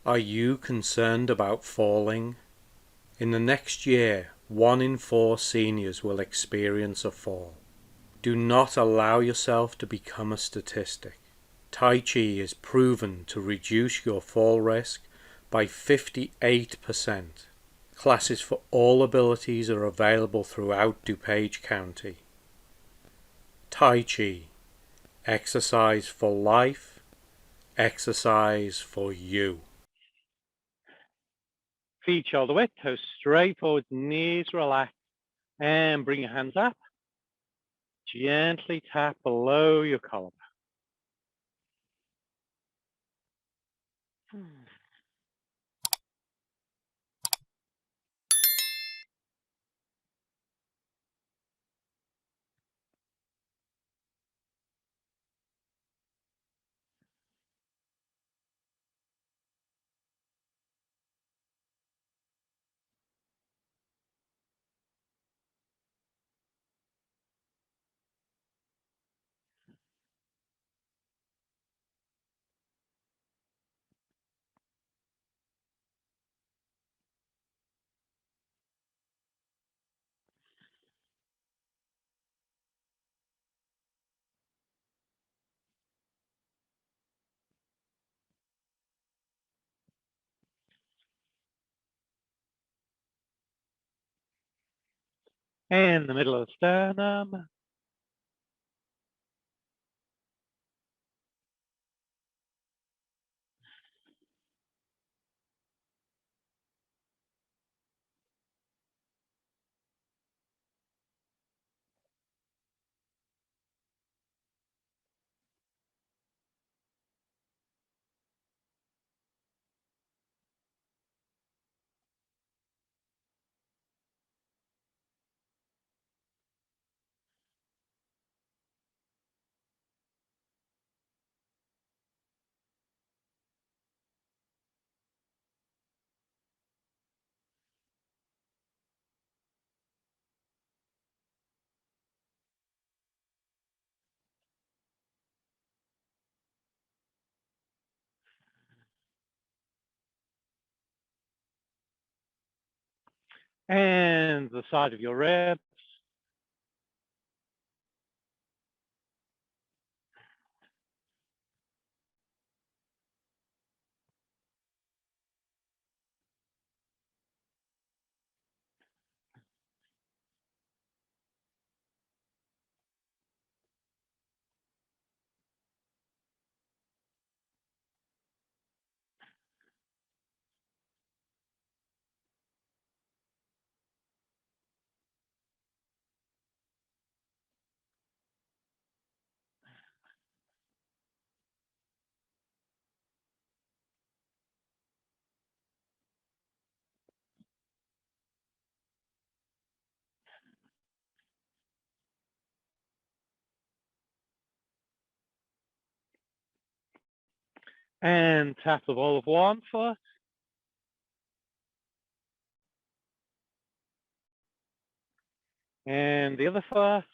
Are you concerned about falling? In the next year, 1 in 4 seniors will experience a fall. Do not allow yourself to become a statistic. Tai Chi is proven to reduce your fall risk by 58%. Classes for all abilities are available throughout DuPage County. Tai Chi, exercise for life, exercise for you. Feet shoulder width, toes straight forward, knees relaxed, and bring your hands up. Gently tap below your collarbone. And the middle of the sternum. And the side of your ribs. And tap the ball of one foot. And the other foot.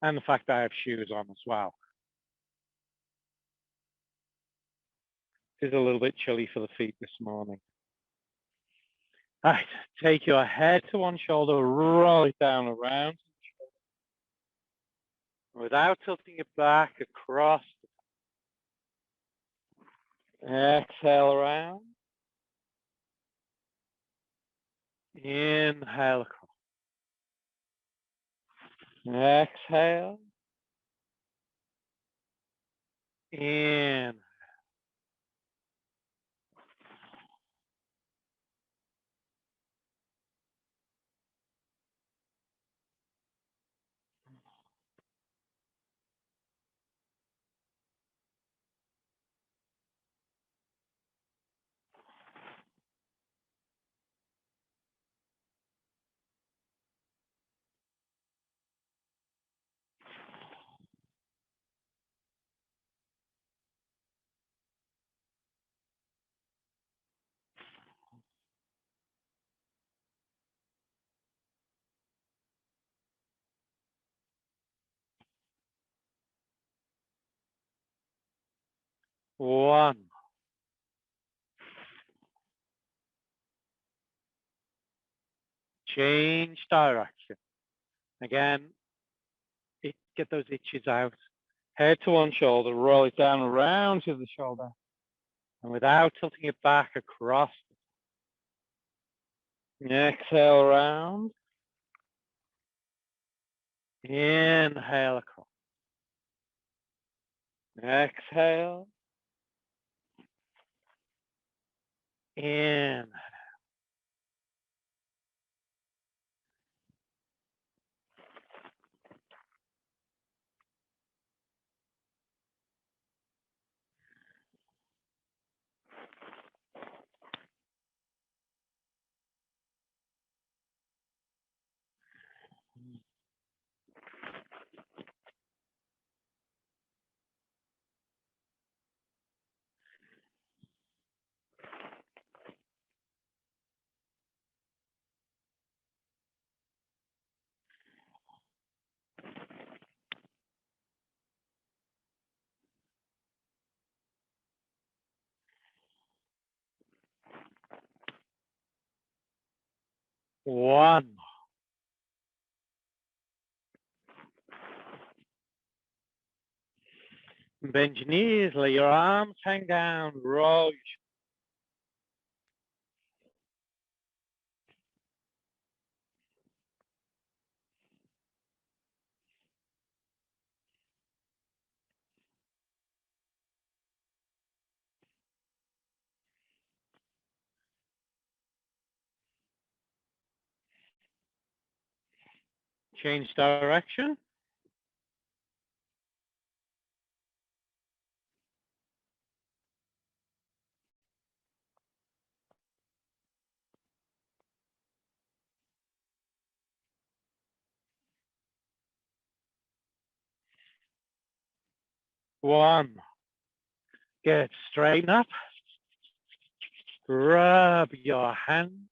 And the fact that I have shoes on as well. It is a little bit chilly for the feet this morning. All right, take your head to one shoulder, roll it down around. Without tilting it back across. Exhale around. Inhale across. Exhale. In. One. change direction. Again, get those itches out. Head to one shoulder, roll it down around to the shoulder. And without tilting it back across. Exhale round. Inhale across. Exhale. Inhale. One. Bend your knees, let your arms hang down, roll your change direction. One. Get straighten up. Rub your hands.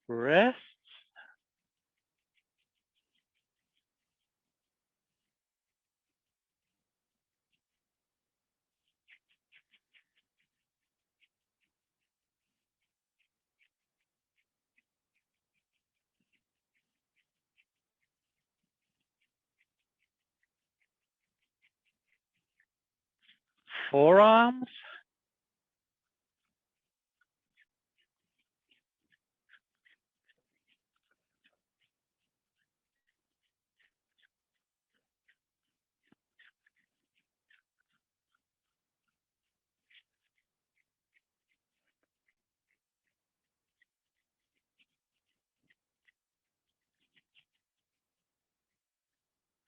Rest. Forearms.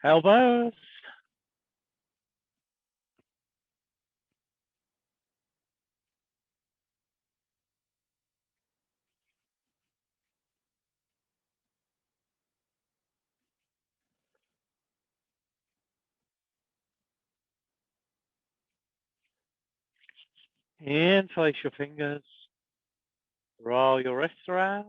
Elbows. Interlace your fingers. Roll your wrists around.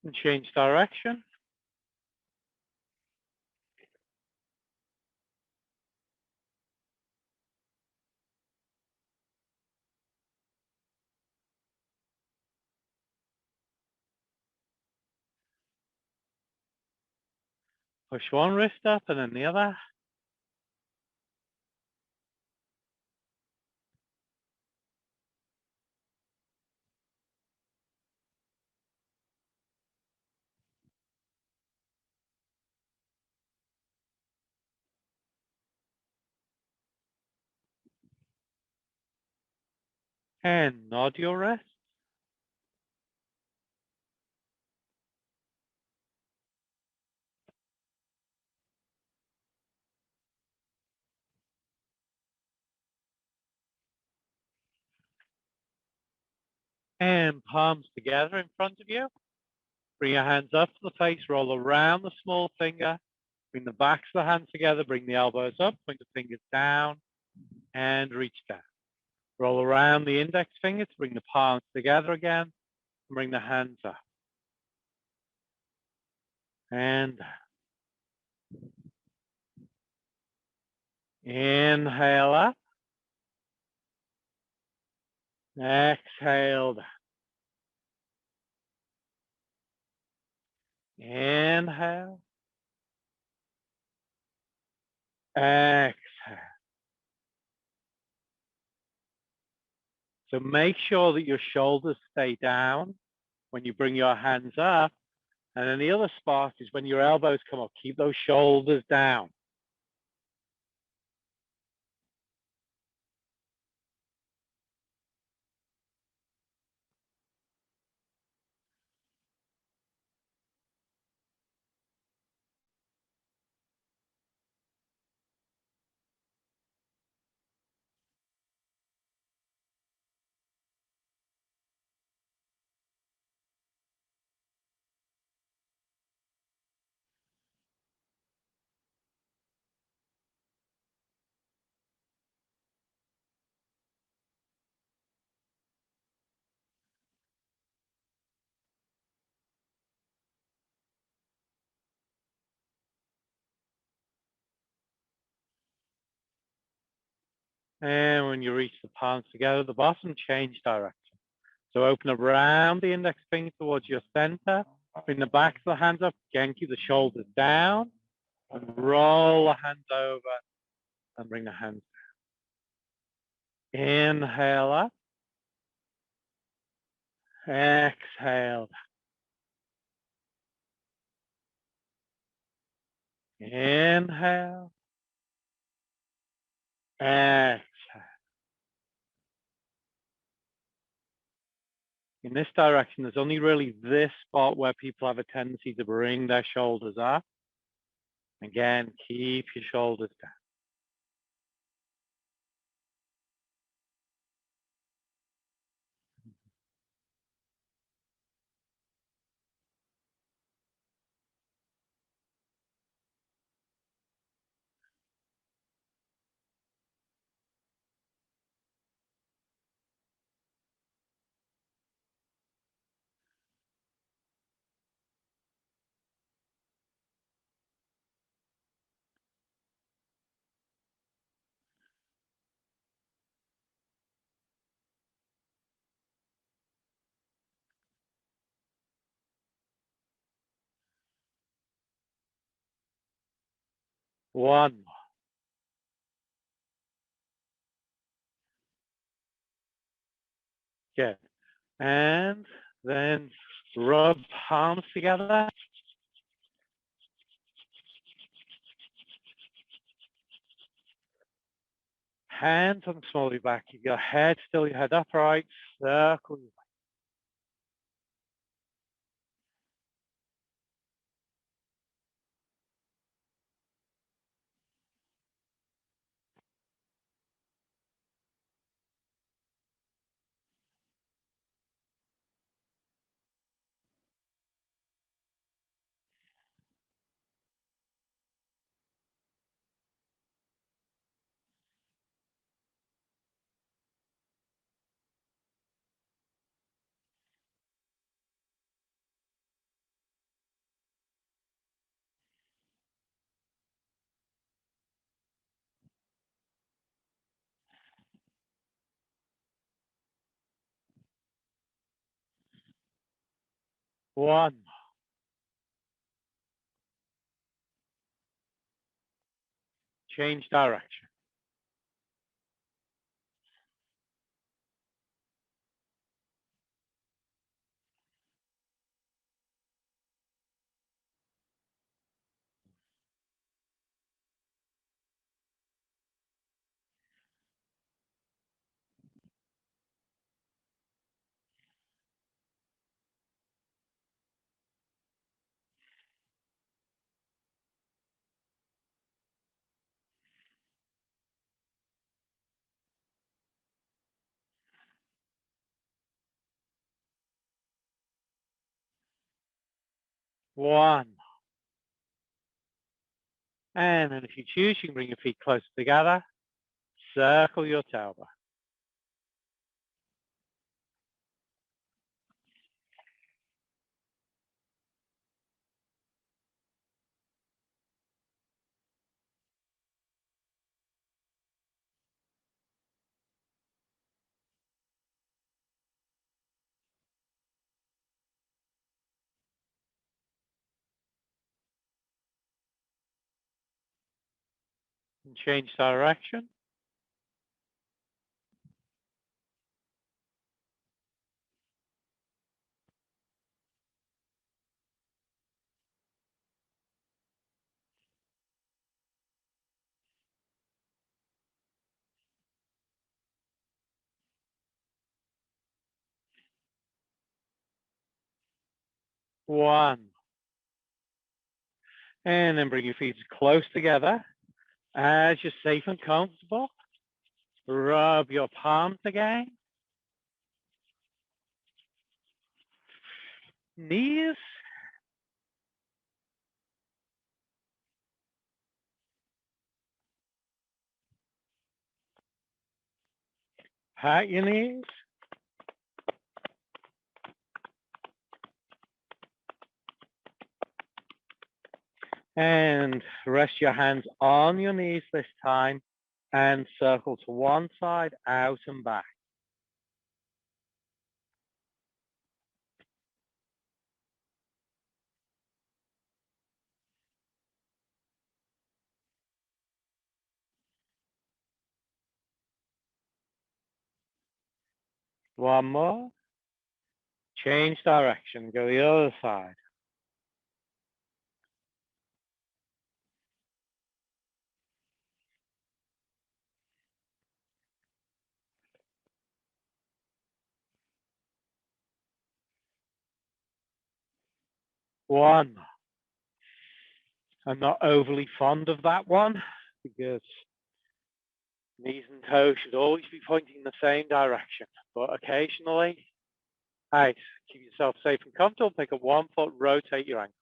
And change direction. Push one wrist up and then the other. And nod your wrist. And palms together in front of you. Bring your hands up to the face, roll around the small finger. Bring the backs of the hands together, bring the elbows up, bring the fingers down, and reach down. Roll around the index finger to bring the palms together again, and bring the hands up. And inhale up. Exhale down. Inhale. Exhale. So make sure that your shoulders stay down when you bring your hands up. And then the other spot is when your elbows come up, keep those shoulders down. And when you reach the palms together, the bottom, change direction. So open around the index finger towards your center. Bring the backs of the hands up. Again, keep the shoulders down. And roll the hands over and bring the hands down. Inhale up. Exhale. Inhale. Exhale. In this direction, there's only really this spot where people have a tendency to bring their shoulders up. Again, keep your shoulders down. One more. Good. And then rub palms together. Hands on the small of your back. Keep your head still, your head upright. Circle. One more. Change direction. 1. And then if you choose, you can bring your feet closer together. Circle your tailbone. And change direction. 1. And then bring your feet close together. As you're safe and comfortable, rub your palms again. Knees. Pat your knees. And rest your hands on your knees this time and circle to one side, out and back. One more. Change direction, go the other side. One. I'm not overly fond of that one because knees and toes should always be pointing in the same direction. But occasionally, hey, keep yourself safe and comfortable. Take a 1 foot, rotate your ankle.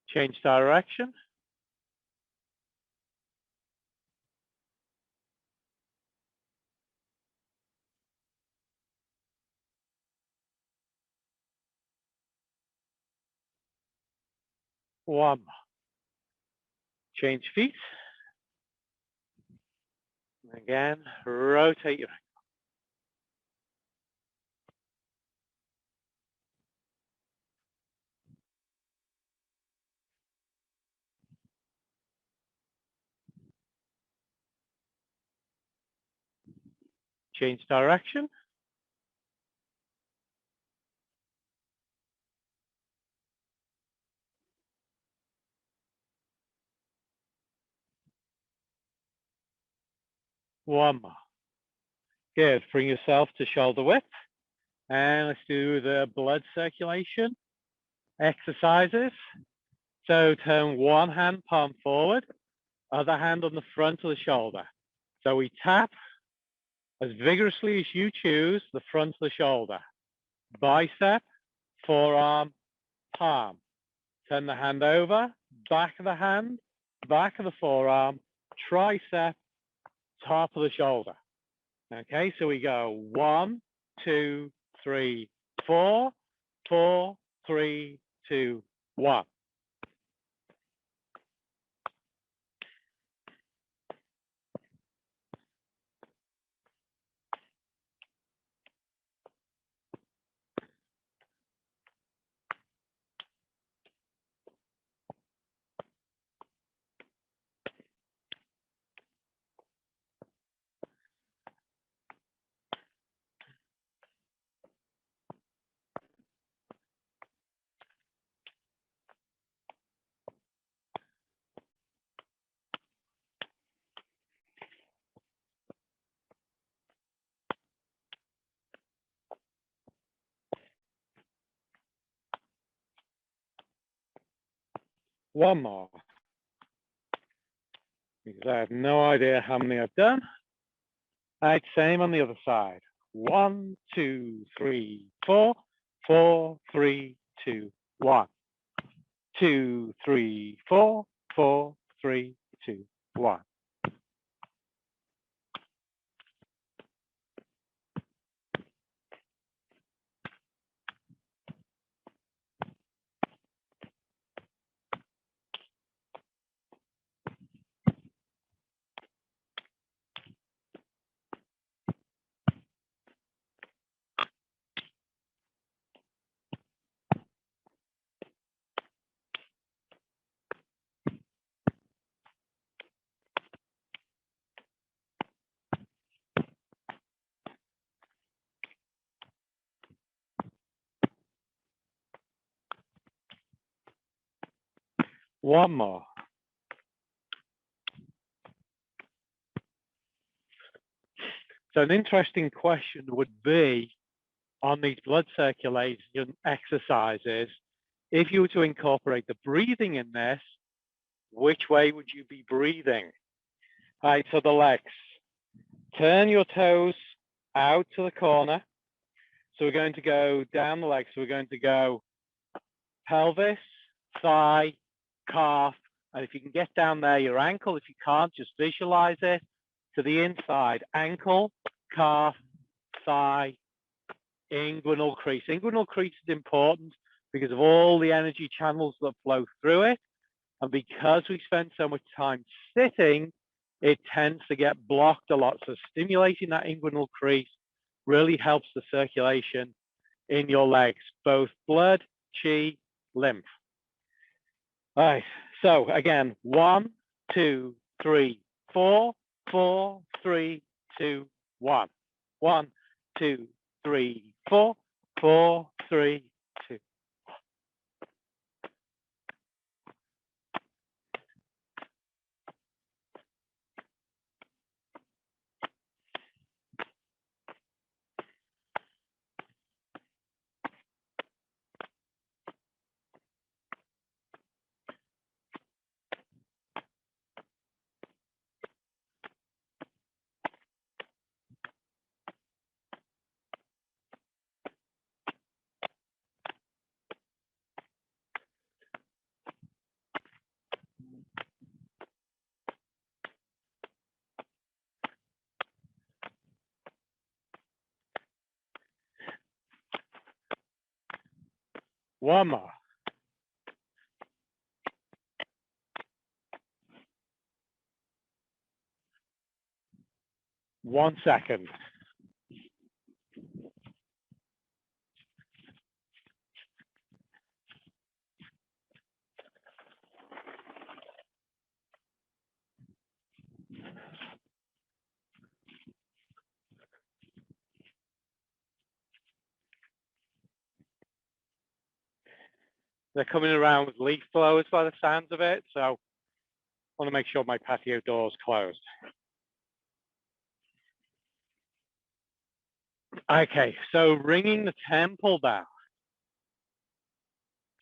Change direction. 1. Change feet. Again, rotate your ankle. Change direction. 1 more. Good. Bring yourself to shoulder width. And let's do the blood circulation exercises. So turn one hand palm forward, other hand on the front of the shoulder. So we tap as vigorously as you choose the front of the shoulder. Bicep, forearm, palm. Turn the hand over, back of the hand, back of the forearm, tricep, top of the shoulder. Okay, so we go 1, 2, 3, 4, 4, 3, 2, 1. One more. Because I have no idea how many I've done. All right, same on the other side. 1, 2, 3, 4. 4, 3, 2, 1. 2, 3, 4. 4, 3, 2, 1. One more. So an interesting question would be on these blood circulation exercises, if you were to incorporate the breathing in this, which way would you be breathing? All right, so the legs. Turn your toes out to the corner. So we're going to go down the legs. So we're going to go pelvis, thigh, calf, and if you can get down there, your ankle. If you can't, just visualize it to the inside. Ankle, calf, thigh, inguinal crease. Inguinal crease is important because of all the energy channels that flow through it. And because we spend so much time sitting, it tends to get blocked a lot. So stimulating that inguinal crease really helps the circulation in your legs, both blood, chi, lymph. All right, so again, 1, 2, 3, 4, 4, 3, 2, 1. 1, 2, 3, 4, 4, 3, 2. One more. 1 second. They're coming around with leaf blowers by the sounds of it, so I want to make sure my patio door's closed. Okay, so ringing the temple bell.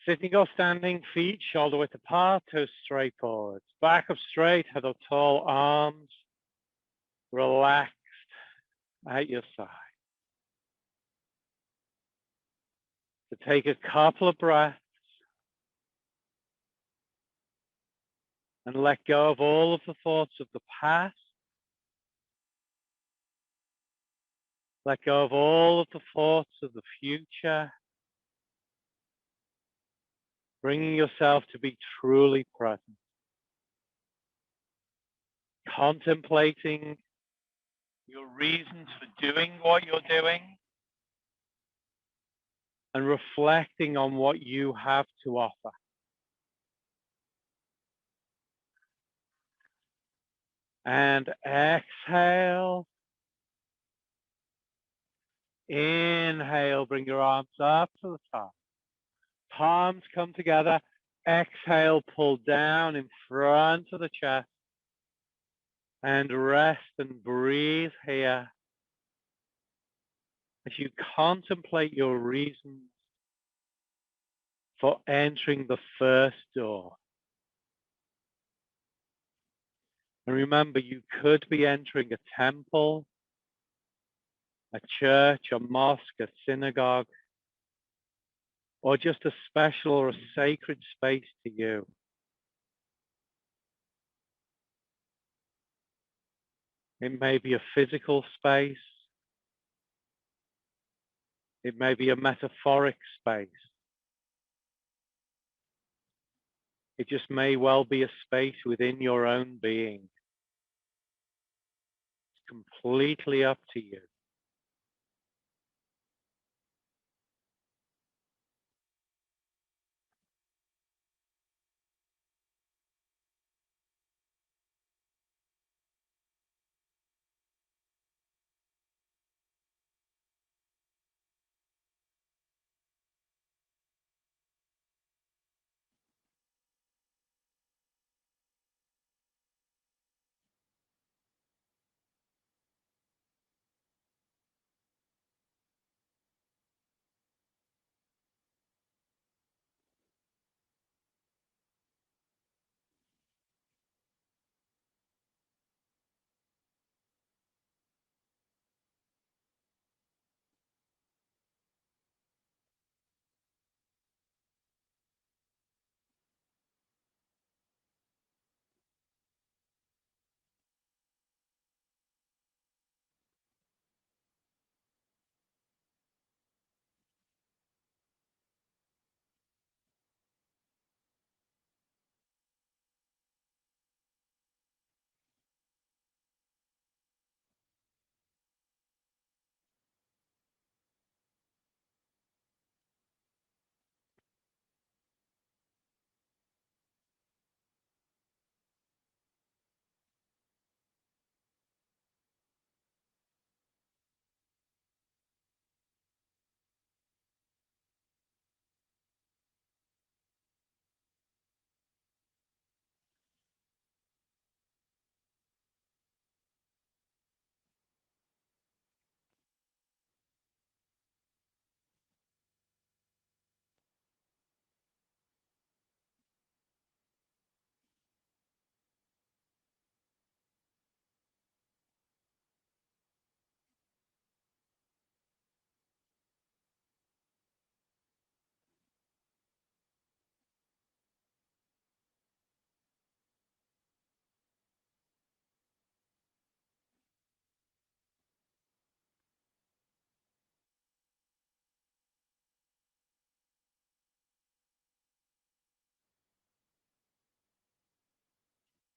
Sitting or standing, feet shoulder width apart, toes straight forwards. Back up straight, head up tall, arms relaxed at your side. So take a couple of breaths and let go of all of the thoughts of the past. Let go of all of the thoughts of the future. Bringing yourself to be truly present. Contemplating your reasons for doing what you're doing and reflecting on what you have to offer. And exhale. Inhale, bring your arms up to the top. Palms come together. Exhale, pull down in front of the chest. And rest and breathe here as you contemplate your reasons for entering the first door. And remember, you could be entering a temple, a church, a mosque, a synagogue, or just a special or a sacred space to you. It may be a physical space. It may be a metaphoric space. It just may well be a space within your own being. It's completely up to you.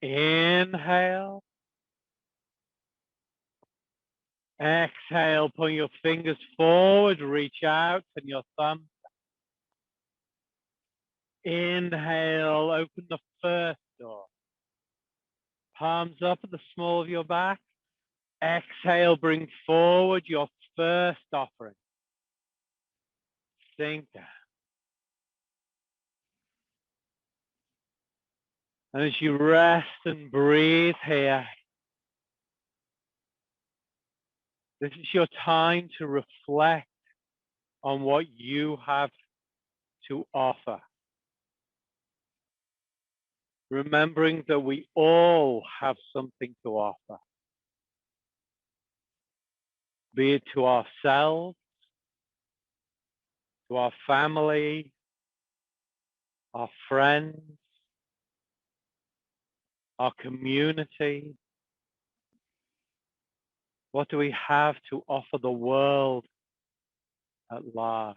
Inhale. Exhale, pull your fingers forward, reach out, and your thumb. Inhale, open the first door. Palms up at the small of your back. Exhale, bring forward your first offering. Sink down. And as you rest and breathe here, this is your time to reflect on what you have to offer. Remembering that we all have something to offer, be it to ourselves, to our family, our friends, our community. What do we have to offer the world at large?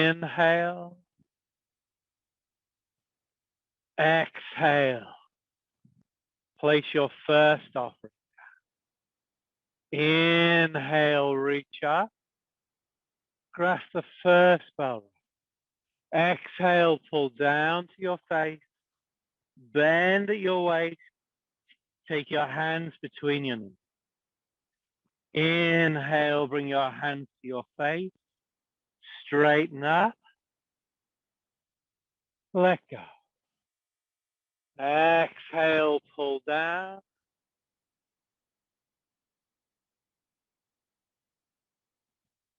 Inhale. Exhale. Place your first offering. Inhale, reach up. Grasp the first bell. Exhale, pull down to your face. Bend at your waist. Take your hands between your knees. Inhale, bring your hands to your face. Straighten up. Let go. Exhale, pull down.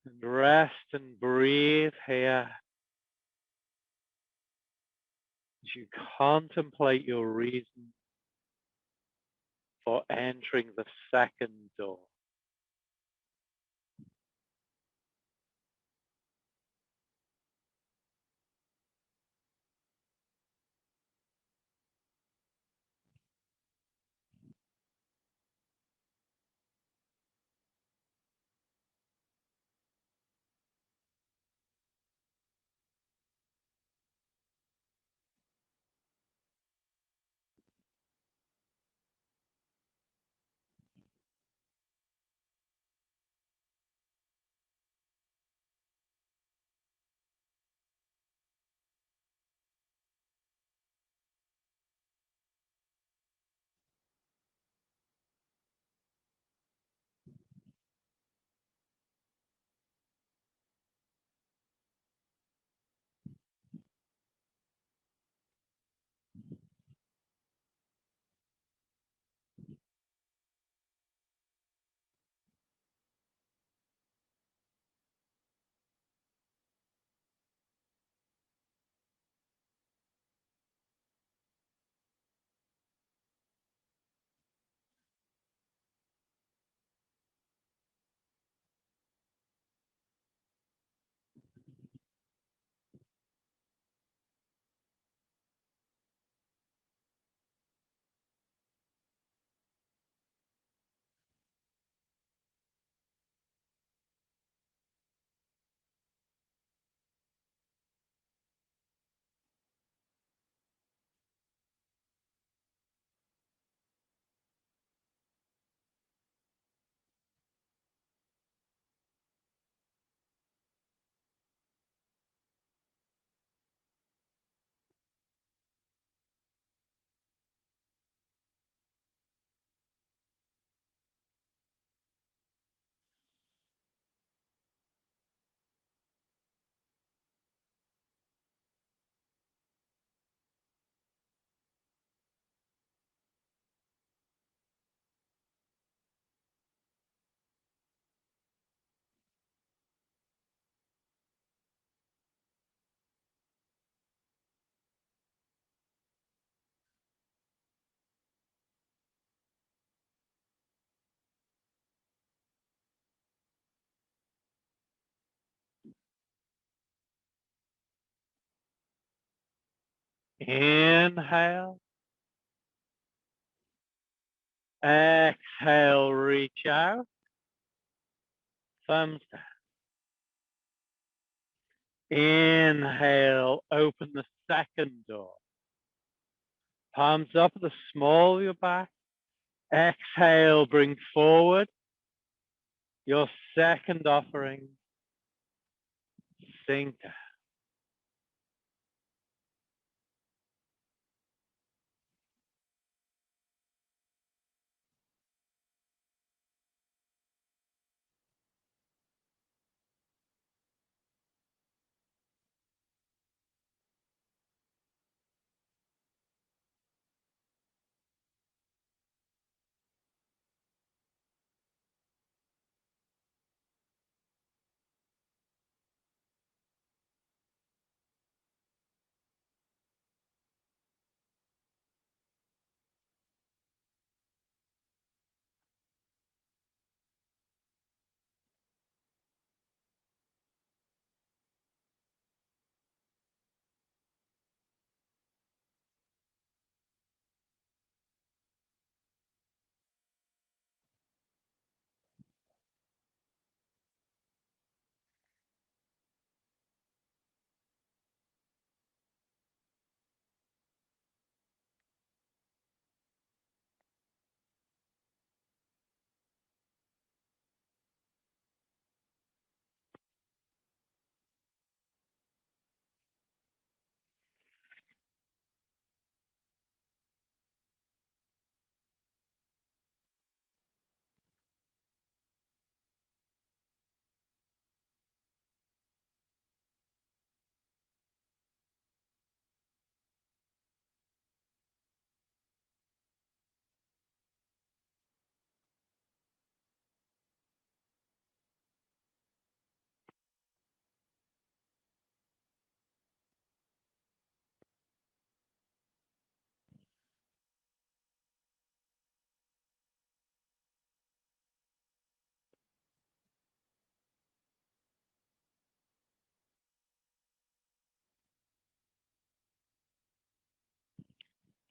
And rest and breathe here as you contemplate your reason for entering the second door. Inhale. Exhale, reach out. Thumbs down. Inhale, open the second door. Palms up at the small of your back. Exhale, bring forward your second offering. Sink down.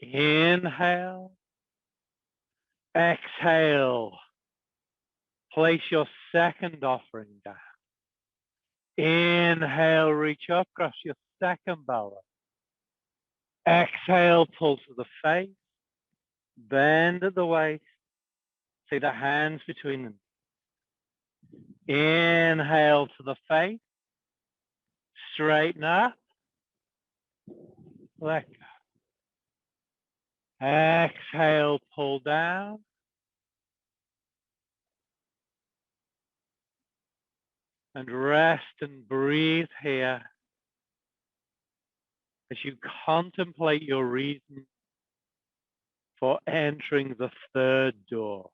Inhale. Exhale. Place your second offering down. Inhale, reach up, across your second belly. Exhale, pull to the face. Bend at the waist. See the hands between them. Inhale to the face. Straighten up. Let go. Exhale, pull down. And rest and breathe here as you contemplate your reason for entering the third door.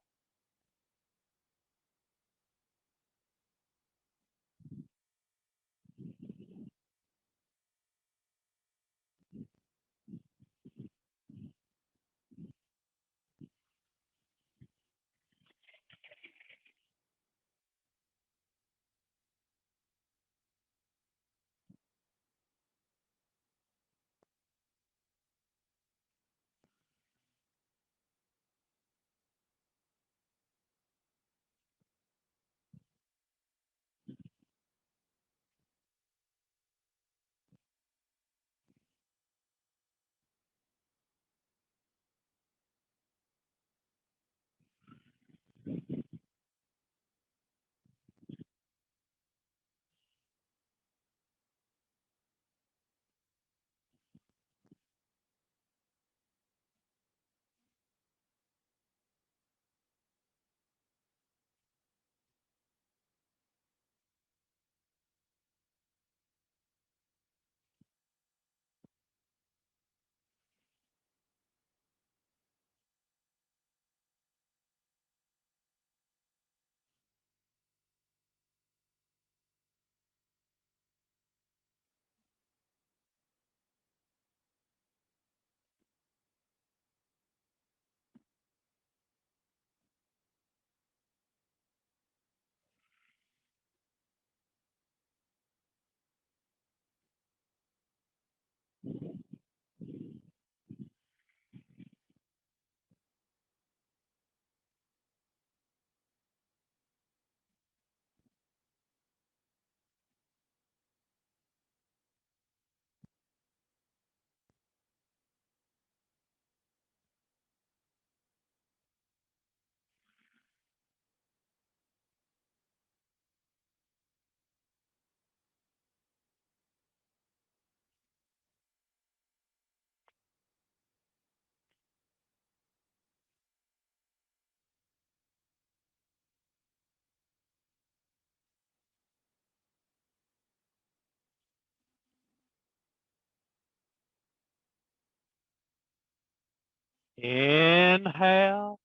Inhale.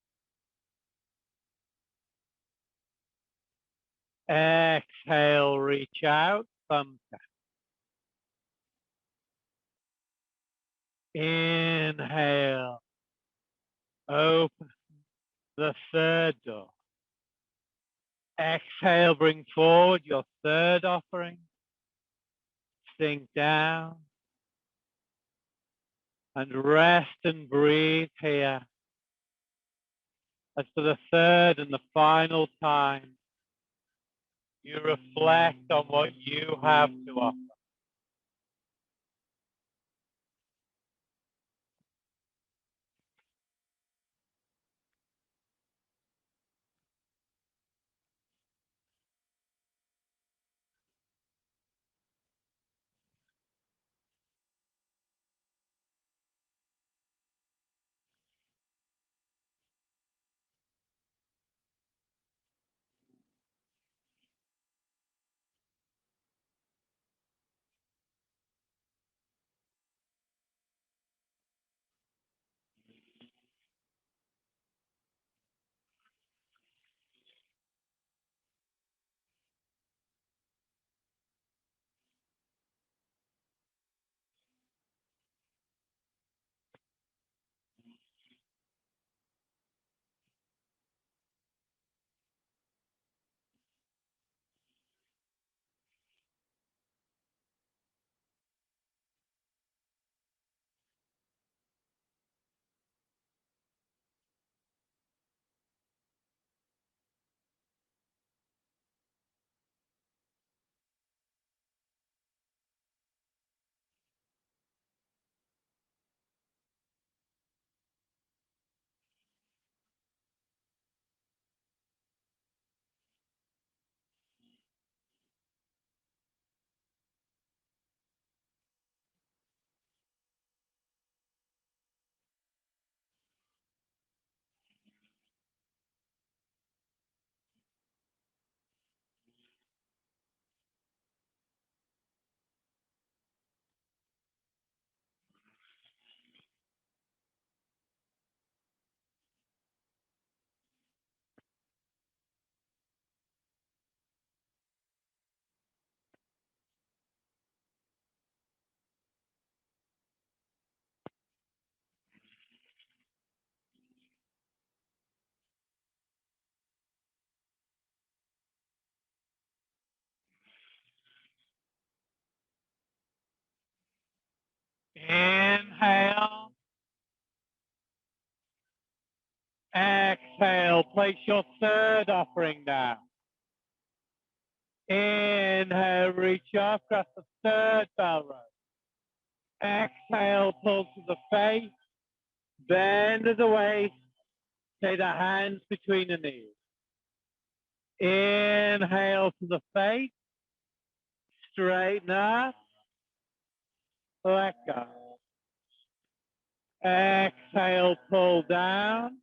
Exhale, reach out, thumb down. Inhale, open the third door. Exhale, bring forward your third offering. Sink down and rest and breathe here. As for the third and the final time, you reflect on what you have to offer. place your third offering down. Inhale, reach up, grasp the third bell rope. Exhale, pull to the face, bend at the waist, take the hands between the knees. Inhale to the face, straighten up, let go. Exhale, pull down.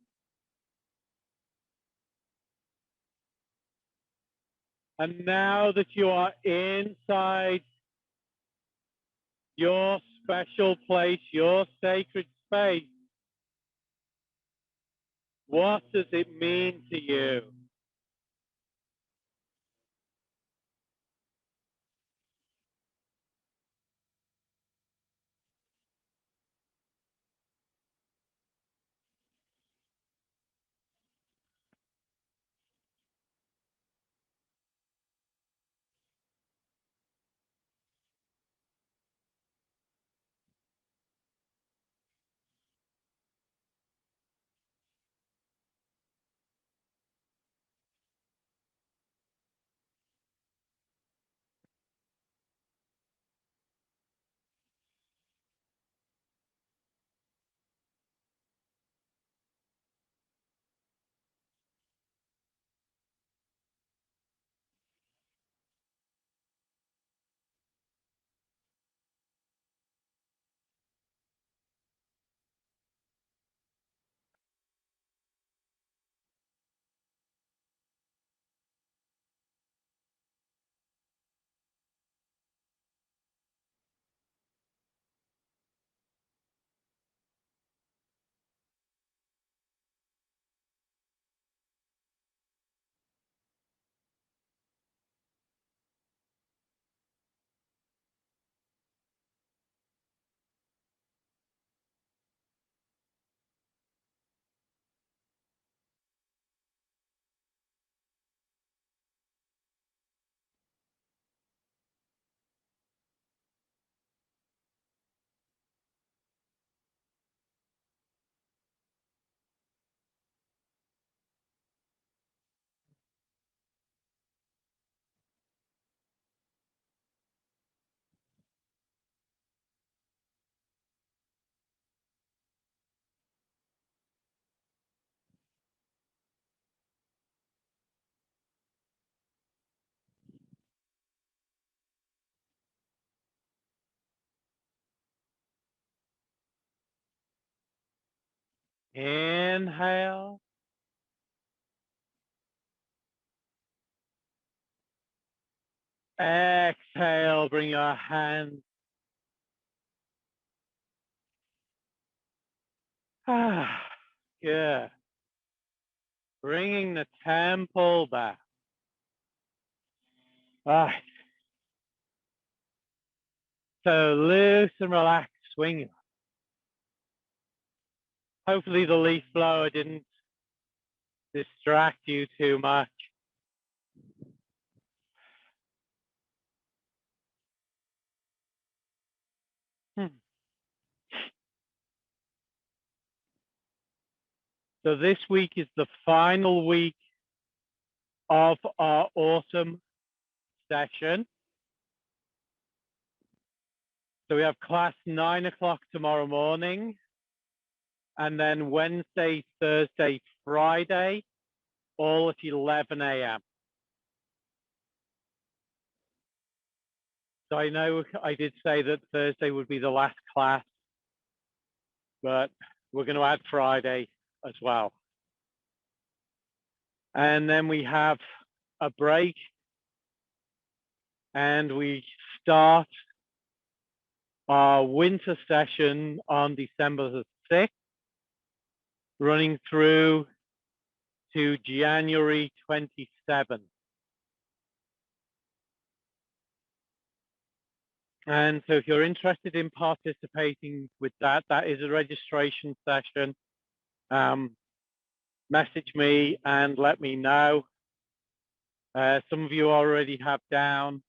And now that you are inside your special place, your sacred space, what does it mean to you? Inhale. Exhale, bring your hands. Good. Bringing the temple back. Right. So loose and relax, swing. Hopefully the leaf blower didn't distract you too much. So this week is the final week of our autumn session. So we have class 9 o'clock tomorrow morning, and then Wednesday, Thursday, Friday, all at 11 a.m. So I know I did say that Thursday would be the last class, but we're going to add Friday as well. And then we have a break, and we start our winter session on December the 6th, running through to January 27th. And so if you're interested in participating with that, that is a registration session. Message me and let me know. Some of you already have down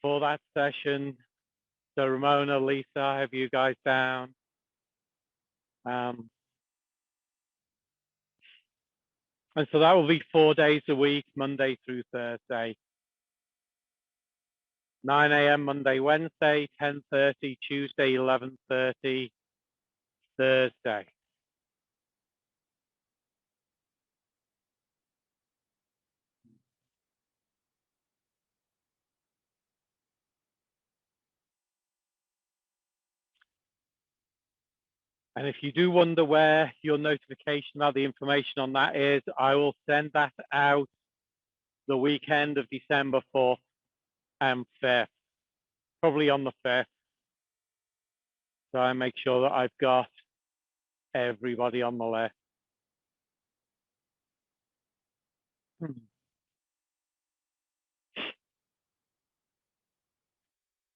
for that session. So Ramona, Lisa, have you guys down? And so that will be 4 days a week, Monday through Thursday. 9 a.m. Monday, Wednesday, 10:30 Tuesday, 11:30 Thursday. And if you do wonder where your notification about the information on that is, I will send that out the weekend of December 4th and 5th, probably on the 5th. So I make sure that I've got everybody on the list.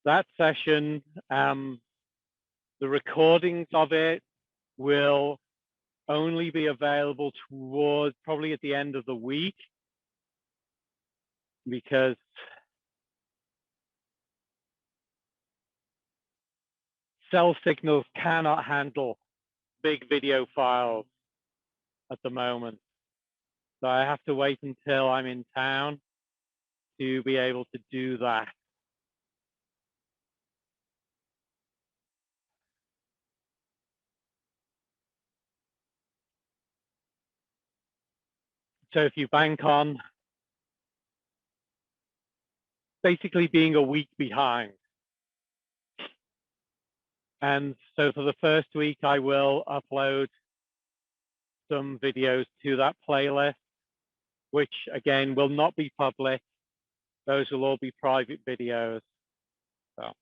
That session, the recordings of it will only be available towards probably at the end of the week, because cell signals cannot handle big video files at the moment. So I have to wait until I'm in town to be able to do that. So if you bank on basically being a week behind, and so for the first week, I will upload some videos to that playlist, which again will not be public. Those will all be private videos. So.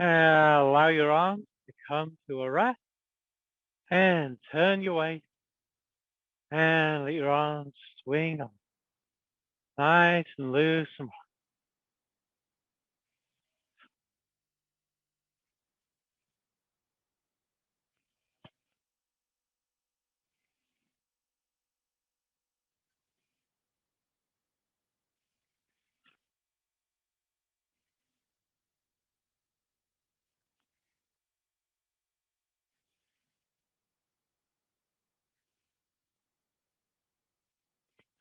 Allow your arms to come to a rest and turn your weight and let your arms swing on. Nice and loose and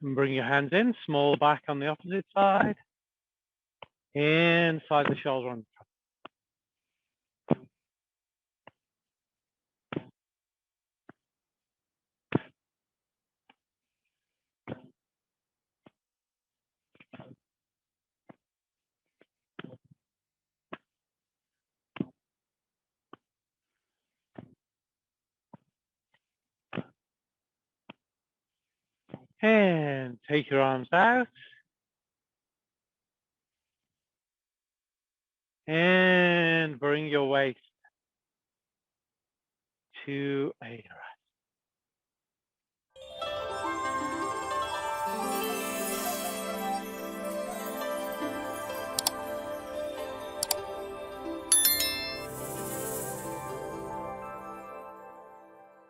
and bring your hands in, small back on the opposite side, inside the shoulder on and take your arms out and bring your waist to a rest.